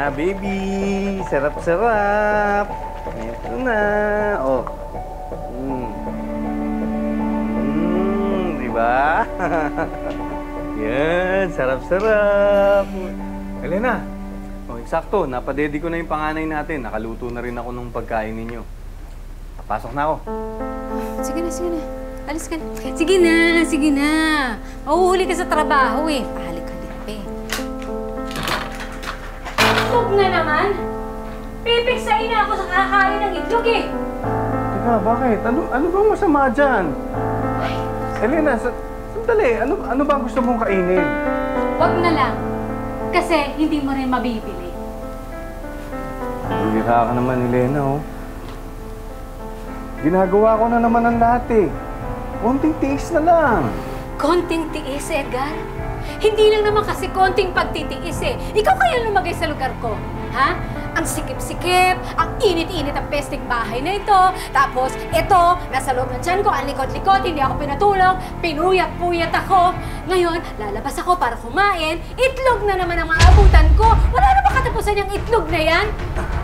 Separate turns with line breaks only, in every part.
na, baby. Sarap-sarap. Ito na. Oh. Diba? Yan, sarap-sarap. Elena, oh, eksakto. Napadedi ko na yung panganay natin. Nakaluto na rin ako ng pagkain ninyo. Papasok na ako.
Sige na, sige na. Alis ka na. Sige na, sige na. Mahuhuli ka sa trabaho eh. Pahalik-halik pa eh. Itlog na naman. Pipiksain na ako sa kakain ng itlog eh.
Teka, bakit? Ano bang masama dyan? Elena, sandali. Ano ba gusto mong kainin?
Wag na lang. Kasi hindi mo rin mabibili.
Bihira ka naman, Elena, oh. Ginagawa ko na naman ang lahat eh. Konting tiis na lang.
Konting tiis, Edgar? Hindi lang naman kasi konting pagtitiis eh. Ikaw kaya lumagay sa lugar ko, ha? Ang sikip-sikip, ang init-init ang pesting bahay na ito. Tapos, ito, nasa loob ng tiyan ko, ang likot-likot, hindi ako pinatulog, pinuyat-puyat ako. Ngayon, lalabas ako para kumain, itlog na naman ang maabutan ko. Wala na ba katapusan yung itlog na yan?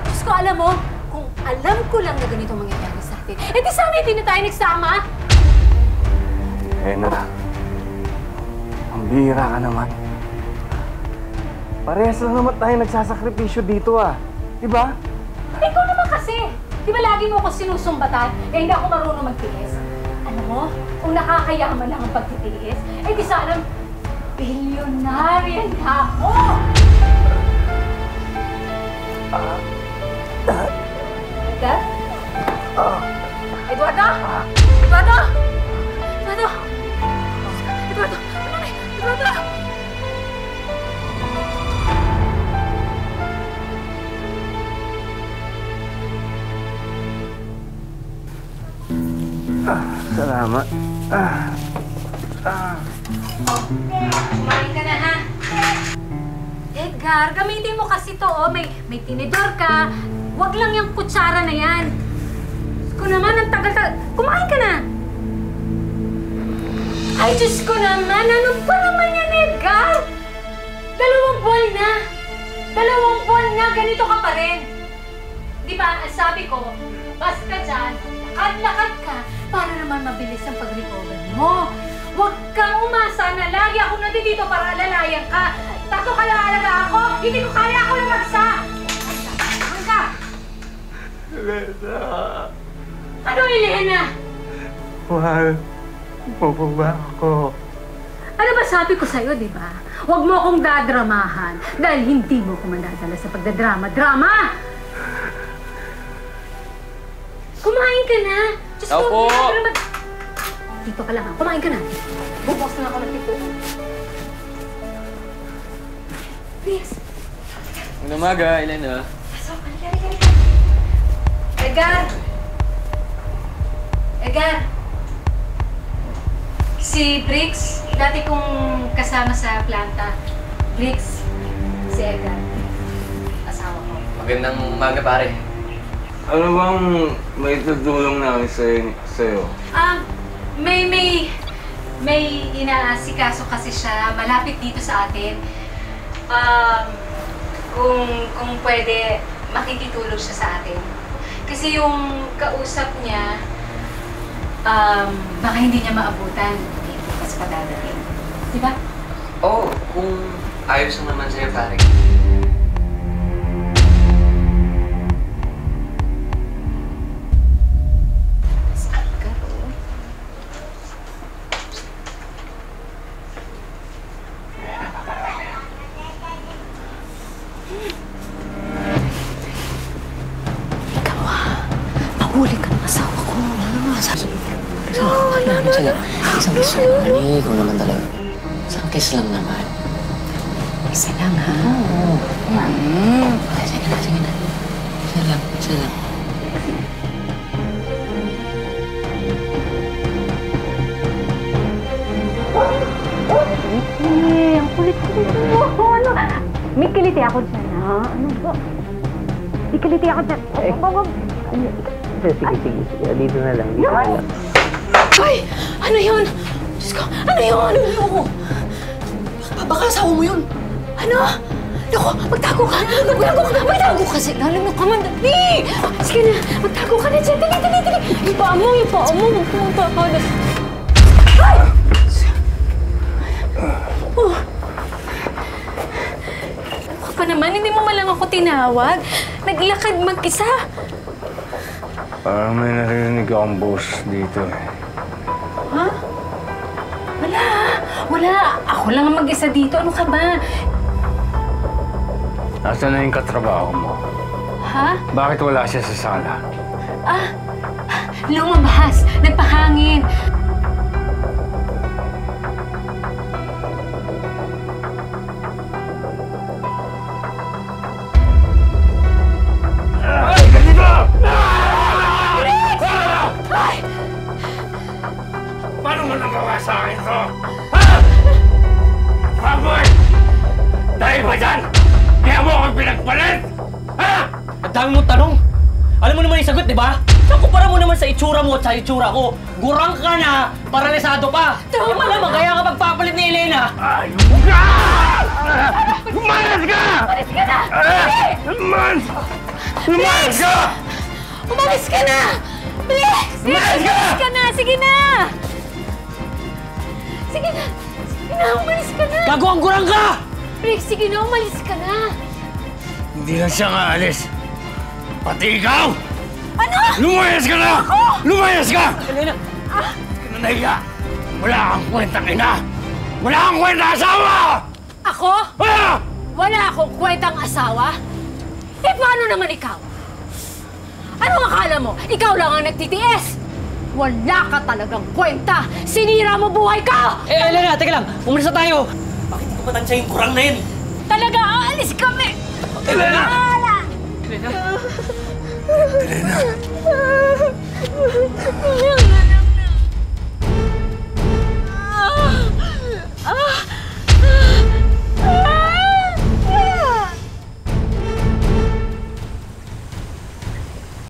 Diyos ko, alam mo, kung alam ko lang na ganito mangyayari sa atin, eh di sana hindi na tayo nagsama.
Elena, ang bihira ka naman. Parehas lang naman tayo nagsasakripisyo dito ah. Diba?
Ikaw naman kasi. Di ba lagi mo ako sinusumbatan? Eh hindi ako marunong magtiis. Ano mo? Kung nakakayaman lang ang pagtitiis, eh di sana bilyonarya na ako! Edgar? Eduardo? Eduardo? Eduardo? Eduardo? Eduardo?
Salamat.
Kumain ka na, ha? Edgar, gamitin mo kasi to, oh. May tinidor ka. Huwag lang yung kutsara na yan. Diyos ko naman, ang tagal-tagal. Kumain ka na! Ay, Diyos ko naman! Ano ba naman yan, Edgar? 2 buwan na! 2 buwan na! Ganito ka pa rin! Di ba, ang sabi ko, basta dyan, lakad-lakad ka para naman mabilis ang pag-recover mo. Huwag kang umasa na lagi ako nandito para alalayan ka. Tato ka lang alaga ako, hindi ko kaya ako lang magsa. Huwag ka!
Elena!
Ano, Elena?
Mahal mo ba ako?
Ano ba sabi ko sa'yo, di ba? Huwag mo akong dadramahan dahil hindi mo ko mandadala sa pagdadrama-drama! Kumain ka na! Diyos ko, dito ka lang ha. Kumain ka na. Bubos na ako ng tito. Please.
Magandang umaga, Elena.
Pasok, halika. Edgar! Edgar! Si Briggs, dati kong kasama sa planta. Briggs, si Edgar. Asawa ko.
Magandang umaga, pare.
Ano bang may tutulong namin sa'yo?
May inaasikaso kasi siya. Malapit dito sa atin. Kung pwede, makikitulog siya sa atin. Kasi yung kausap niya, baka hindi niya maabutan. Hindi bukas pa dadating. Di ba?
Oo, kung ayos naman sa'yo, pare.
Huli ka ng asawa ko.
Isang kiss lang naman eh. Ikaw naman talaga. Isang kiss lang naman.
Isa lang, ha?
Oo. Sige na. Isa lang.
Ang kulit-kulit mo. Ano? May kiliti ako dyan, ha? Ano ba? May kiliti ako dyan.
Sige. Dito na lang.
Ay! Ano yun? Diyos ko, ano yun? Baka asawa mo yun. Ano?
Naku, magtago ka! Magtago ka! Magtago ka! Sigalan mo ka man! Dali! Sige na! Magtago ka na dyan! Dali! Dali! Dali! Yung paa mo! Yung paa mo! Huwag pumunta ka na! Ay! Oh. Ano ka pa naman? Hindi mo malang ako tinawag. Naglakad mag-isa.
Parang may narinig akong boss dito.
Ha? Wala. Wala. Ako lang ang mag-isa dito. Ano ka ba?
Nasaan na yung katrabaho mo?
Ha?
Bakit wala siya sa sala?
Lumabas. Nagpahangin.
Ay! Ganito!
Ay!
Paano mo nagawa sa akin to? Ha? Baboy! Dahil ba dyan? Kaya mo akong pinagpalit? Ha?
Ang dami mong tanong. Alam mo naman yung sagot, di ba? So, kumpara mo naman sa itsura mo at sa itsura ko. Gurang ka na, paralisado pa. Di malamang kaya ka magpapalit ni Elena.
Ayun ka! Umalis ka!
Umalis ka na!
Umalis! Umalis ka!
Umalis ka na! Please!
Umalis ka!
Umalis ka na! Sige na! Sige na! Sige na! Umalis ka na!
Gago, ang gurang ka!
Please, sige na! Umalis ka na!
Hindi lang siya nga alis. Pati ikaw!
Ano?
Lumayas ka na! Lumayas ka!
Elena!
Nahiya! Wala kang kwentang ina! Wala kang kwentang asawa!
Ako?
Ah!
Wala akong kwentang asawa? Eh, paano naman ikaw? Ano akala mo? Ikaw lang ang nagtitiis! Wala ka talagang kwenta! Sinira mo buhay ko!
Eh, Elena, teka lang. Umalis na tayo. Bakit hindi ko matansya yung kurang na yun?
Talaga, aalis kami!
Elena!
Wala!
Elena?
Elena!
Elena!